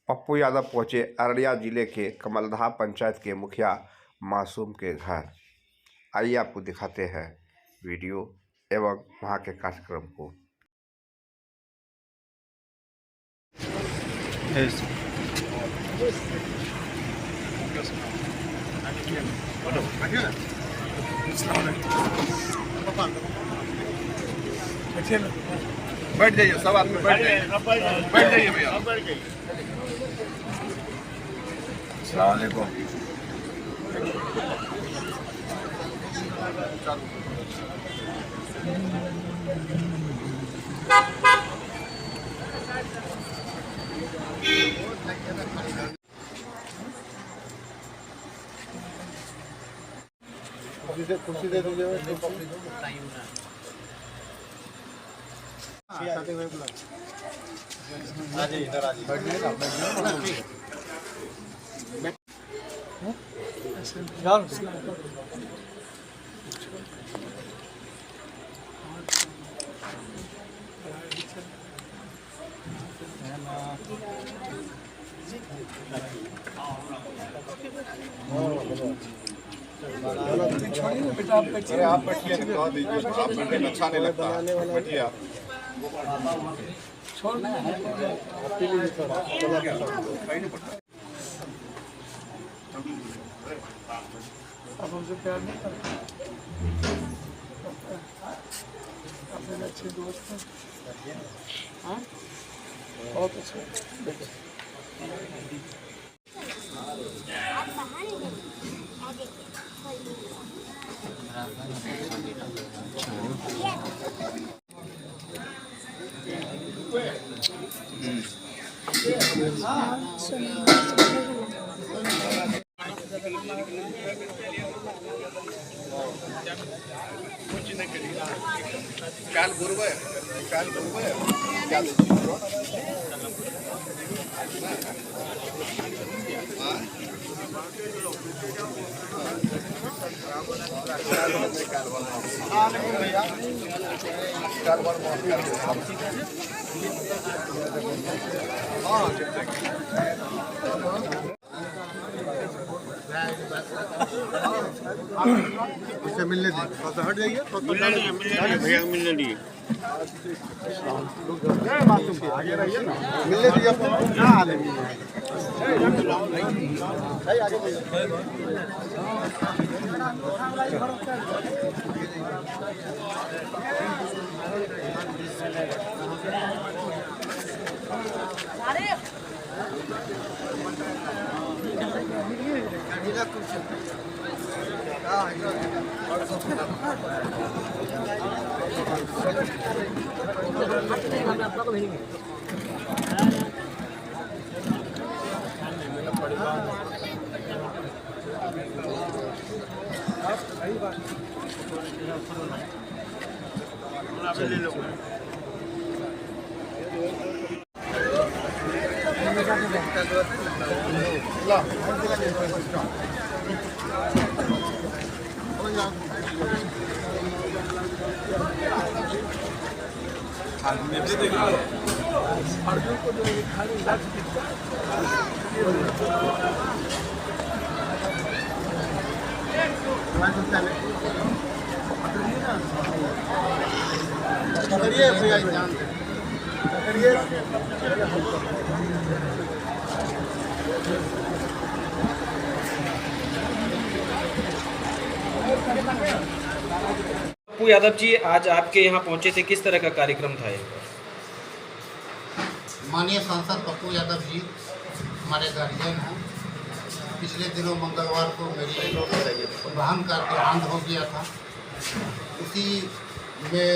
पप्पू यादव पहुंचे अररिया जिले के कमलदहा पंचायत के मुखिया मासूम के घर। आइए आपको दिखाते हैं वीडियो एवं वहां के कार्यक्रम को। बैठ जाइए, सब आदमी बैठ जाइए, बैठ जाइए भैया। अस्सलाम वालेकुम। कुर्सी दे दीजिए। इधर आ जाइए। बेटा आप बैठिए, आप बैठिए, दिखा दीजिए। आप बैठे अच्छा नहीं लगता, बैठिए आप। छोड़ अब हमसे प्यार नहीं करते, अपने अच्छे दोस्त हैं। हाँ बहुत अच्छा। काल गुरु है, काल गुरु है क्या? उससे मिलने दी, तो हट जाइए। भैया मिलने दिए, आगे रहिए ना, मिलने दिए क्या हाल ले लो। पप्पू यादव जी आज आपके यहाँ पहुँचे थे, किस तरह का कार्यक्रम था ये? माननीय सांसद पप्पू यादव जी हमारे गार्जियन हैं। पिछले दिनों मंगलवार को मेरी बहन का देहांत हो गया था, उसी में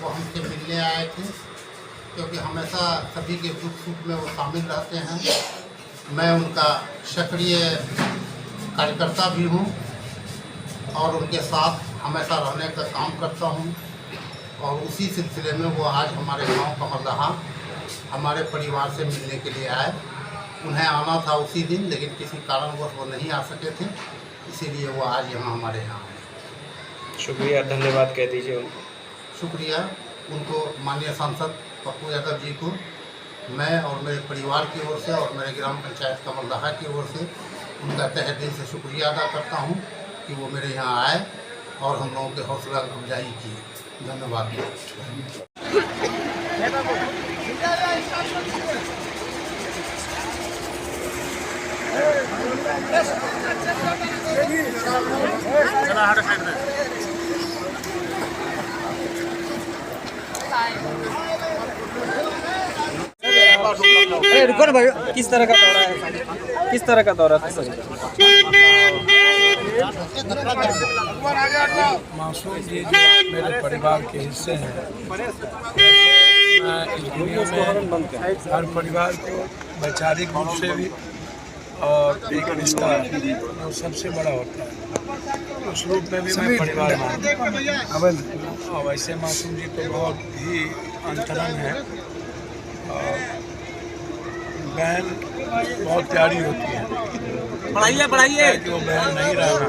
वो हमसे मिलने आए थे, क्योंकि हमेशा सभी के दुख सुख में वो शामिल रहते हैं। मैं उनका सक्रिय कार्यकर्ता भी हूँ और उनके साथ हमेशा रहने का काम करता हूँ। और उसी सिलसिले में वो आज हमारे गांव कमलदहा हमारे परिवार से मिलने के लिए आए। उन्हें आना था उसी दिन, लेकिन किसी कारणवश वो नहीं आ सके थे, इसीलिए वो आज यहाँ हमारे यहाँ आए। शुक्रिया, धन्यवाद कह दीजिए उनको। शुक्रिया उनको, माननीय सांसद पप्पू यादव जी को मैं और मेरे परिवार की ओर से और मेरे ग्राम पंचायत कमलदहा की ओर से उनका तहे दिल से शुक्रिया अदा करता हूँ कि वो मेरे यहाँ आए और हम लोगों के हौसला अफजाई की। धन्यवाद। रुको ना भाई, किस तरह का दौरा है, किस तरह का दौरा था सर? मासूम जी जो मेरे परिवार के हिस्से हैं, मैं इस दुनिया में हर परिवार को वैचारिक रूप से भी और एक रिश्ता जो सबसे बड़ा होता है उस रूप में भी मैं परिवार मानता हूँ। और वैसे मासूम जी तो बहुत ही अंतरंग है और बहन बहुत प्यारी होती है। बढ़ाइए कि वो बहन नहीं रहना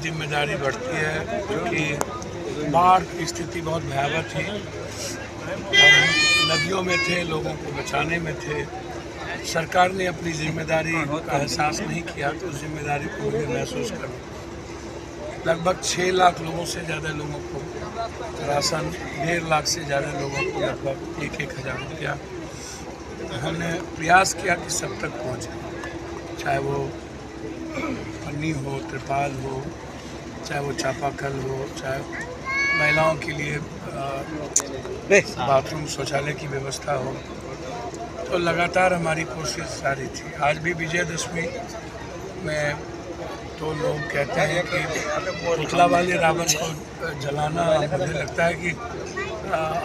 जिम्मेदारी बढ़ती है, क्योंकि बाढ़ की स्थिति बहुत भयावह थी और हम नदियों में थे, लोगों को बचाने में थे। सरकार ने अपनी जिम्मेदारी का एहसास नहीं किया तो उस जिम्मेदारी को मुझे महसूस करना। लगभग 6 लाख लोगों से ज़्यादा लोगों को राशन, 1.5 लाख से ज़्यादा लोगों को लगभग 1,000 रुपया हमने प्रयास किया कि सब तक पहुँचे, चाहे वो पन्नी हो, त्रिपाल हो, चाहे वो चापाकल हो, चाहे महिलाओं के लिए बाथरूम शौचालय की व्यवस्था हो। तो लगातार हमारी कोशिश जारी थी। आज भी विजयदशमी में तो लोग कहते हैं कि पुतला वाले रावण को जलाना, मुझे लगता है कि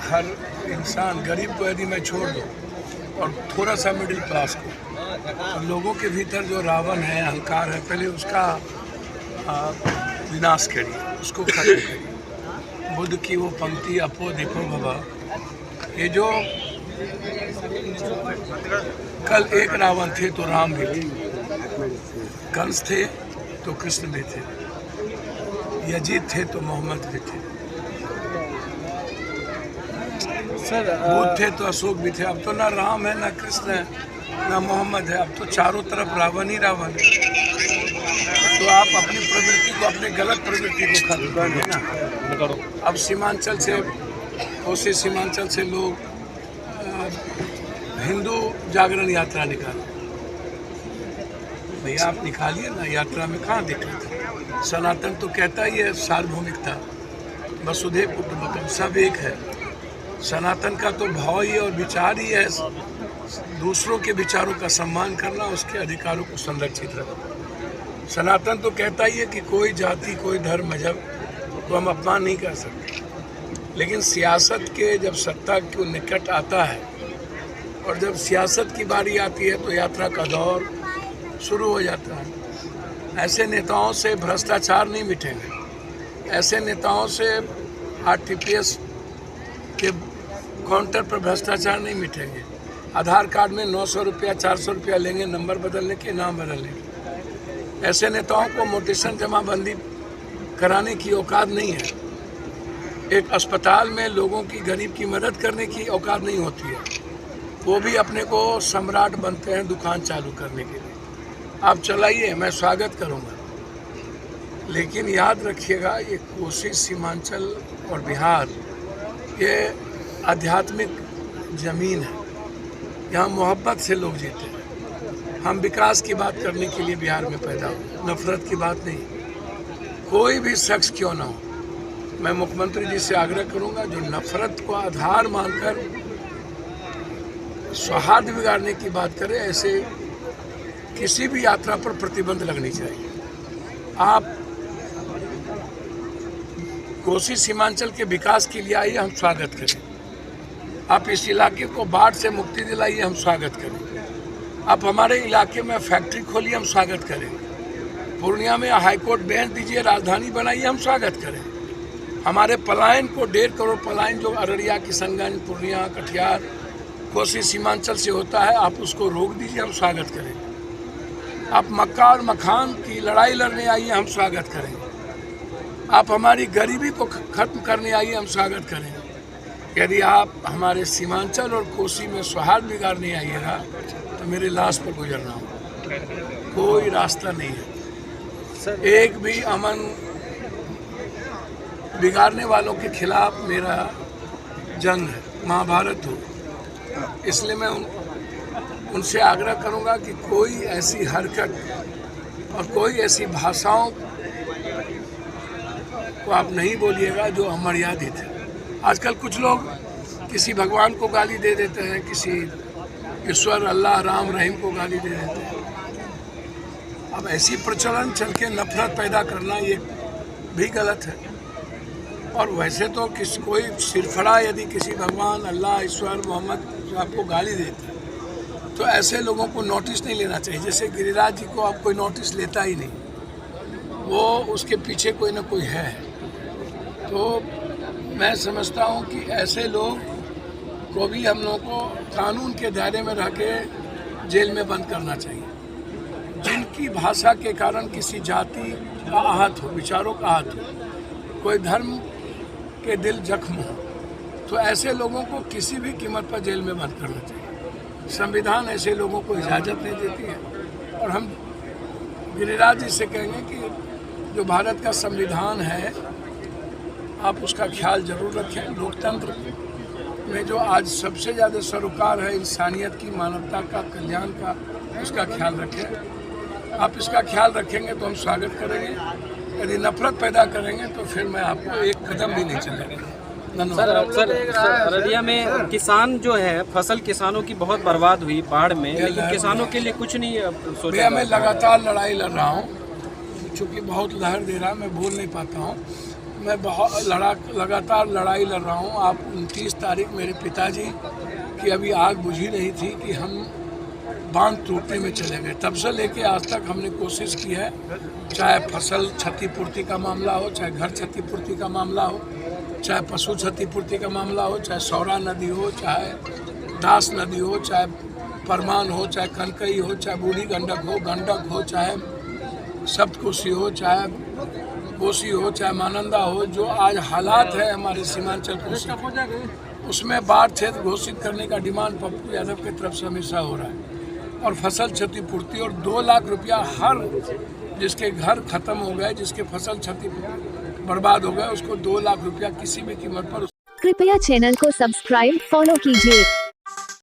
हर इंसान, गरीब को यदि मैं छोड़ दूँ और थोड़ा सा मिडिल क्लास को, तो लोगों के भीतर जो रावण है, अहंकार है, पहले उसका विनाश करिए, उसको खत्म करिए। बुद्ध की वो पंक्ति अपो देखो बाबा, ये जो कल एक रावण थे तो राम भी थे, कंस थे तो कृष्ण भी थे, यजीद थे तो मोहम्मद भी थे, बुद्ध थे तो अशोक भी थे। अब तो ना राम है, ना कृष्ण है, ना मोहम्मद है, अब तो चारों तरफ रावण ही रावण है। तो आप अपनी प्रवृत्ति को, अपने गलत प्रवृत्ति को खत्म करिए ना। अब सीमांचल से, कोसी सीमांचल से लोग हिंदू जागरण यात्रा निकाले। भैया आप निकालिए ना, यात्रा में कहाँ दिक्कत है? सनातन तो कहता ही है सार्वभौमिकता, वसुधैव कुटुंबकम, सब एक है। सनातन का तो भाव ही और विचार ही है दूसरों के विचारों का सम्मान करना, उसके अधिकारों को संरक्षित रखना। सनातन तो कहता ही है कि कोई जाति, कोई धर्म, मजहब को हम अपमान नहीं कर सकते। लेकिन सियासत के जब सत्ता को निकट आता है और जब सियासत की बारी आती है तो यात्रा का दौर शुरू हो जाता है। ऐसे नेताओं से भ्रष्टाचार नहीं मिटेंगे, ऐसे नेताओं से आरटीपीएस के काउंटर पर भ्रष्टाचार नहीं मिटेंगे। आधार कार्ड में 900 रुपया, 400 रुपया लेंगे नंबर बदलने के, नाम बदलने के। ऐसे नेताओं को मोटेशन जमाबंदी कराने की औकात नहीं है। एक अस्पताल में लोगों की, गरीब की मदद करने की औकात नहीं होती है। वो भी अपने को सम्राट बनते हैं दुकान चालू करने के लिए। आप चलाइए, मैं स्वागत करूंगा, लेकिन याद रखिएगा ये कोसी, सीमांचल और बिहार ये आध्यात्मिक ज़मीन है। यहाँ मोहब्बत से लोग जीते हैं। हम विकास की बात करने के लिए बिहार में पैदा हुए, नफरत की बात नहीं। कोई भी शख्स क्यों ना हो, मैं मुख्यमंत्री जी से आग्रह करूंगा जो नफरत को आधार मानकर सौहार्द बिगाड़ने की बात करे, ऐसे किसी भी यात्रा पर प्रतिबंध लगनी चाहिए। आप कोसी सीमांचल के विकास के लिए आइए, हम स्वागत करें। आप इस इलाके को बाढ़ से मुक्ति दिलाइए, हम स्वागत करें। आप हमारे इलाके में फैक्ट्री खोलिए, हम स्वागत करें। पूर्णिया में हाईकोर्ट बेंच दीजिए, राजधानी बनाइए, हम स्वागत करें। हमारे पलायन को 1.5 करोड़ पलायन जो अररिया, किशनगंज, पूर्णिया, कटिहार, कोसी सीमांचल से होता है, आप उसको रोक दीजिए, हम स्वागत करें। आप मक्का और मखान की लड़ाई लड़ने आइए, हम स्वागत करें। आप हमारी गरीबी को खत्म करने आइए, हम स्वागत करें। यदि आप हमारे सीमांचल और कोसी में सौहार्द बिगाड़ने आइएगा तो मेरे लाश पर गुजरना हो। कोई रास्ता नहीं है। एक भी अमन बिगाड़ने वालों के खिलाफ मेरा जंग है, महाभारत हो। इसलिए मैं उनसे आग्रह करूंगा कि कोई ऐसी हरकत और कोई ऐसी भाषाओं को आप नहीं बोलिएगा जो अमर्यादित है। आजकल कुछ लोग किसी भगवान को गाली दे देते हैं, किसी ईश्वर अल्लाह राम रहीम को गाली दे देते हैं। अब ऐसी प्रचलन चल के नफरत पैदा करना ये भी गलत है। और वैसे तो कोई सिरफड़ा यदि किसी भगवान अल्लाह ईश्वर मोहम्मद आपको गाली देते हैं तो ऐसे लोगों को नोटिस नहीं लेना चाहिए। जैसे गिरिराज जी को आप कोई नोटिस लेता ही नहीं, वो उसके पीछे कोई ना कोई है। तो मैं समझता हूँ कि ऐसे लोग को भी हम लोगों को कानून के दायरे में रह के जेल में बंद करना चाहिए। जिनकी भाषा के कारण किसी जाति का आहत हो, विचारों का आहत हो, कोई धर्म के दिल जख्म हो, तो ऐसे लोगों को किसी भी कीमत पर जेल में बंद करना चाहिए। संविधान ऐसे लोगों को इजाज़त नहीं देती है। और हम गिरिराज जी से कहेंगे कि जो भारत का संविधान है आप उसका ख्याल जरूर रखें। लोकतंत्र में जो आज सबसे ज़्यादा सरोकार है इंसानियत की, मानवता का, कल्याण का, उसका ख्याल रखें। आप इसका ख्याल रखेंगे तो हम स्वागत करेंगे। यदि नफरत पैदा करेंगे तो फिर मैं आपको एक कदम भी नहीं चलेंगे। सर अररिया में किसान जो है, फसल किसानों की बहुत बर्बाद हुई बाढ़ में, लेकिन किसानों के लिए कुछ नहीं सोचा। भैया मैं लगातार लड़ाई लड़ रहा हूँ, चूँकि बहुत लहर दे रहा है, मैं बोल नहीं पाता हूँ। मैं लगातार लड़ाई लड़ रहा हूँ। आप 29 तारीख मेरे पिताजी की अभी आग बुझी नहीं थी कि हम बांध टूटने में चले गए। तब से लेके आज तक हमने कोशिश की है, चाहे फसल क्षतिपूर्ति का मामला हो, चाहे घर क्षतिपूर्ति का मामला हो, चाहे पशु क्षतिपूर्ति का मामला हो, चाहे सौरा नदी हो, चाहे दास नदी हो, चाहे परमान हो, चाहे कनकई हो, चाहे बूढ़ी गंडक हो, चाहे सप्तकोशी हो, चाहे कोसी हो, चाहे मानंदा हो। जो आज हालात है हमारे सीमांचल कोसी, उसमें बाढ़ क्षेत्र घोषित करने का डिमांड पप्पू यादव की तरफ से हमेशा हो रहा है। और फसल क्षतिपूर्ति और 2 लाख रुपया हर जिसके घर खत्म हो गए, जिसके फसल क्षति बर्बाद हो गए, उसको 2 लाख रुपया किसी भी कीमत पर। कृपया चैनल को सब्सक्राइब फॉलो कीजिए।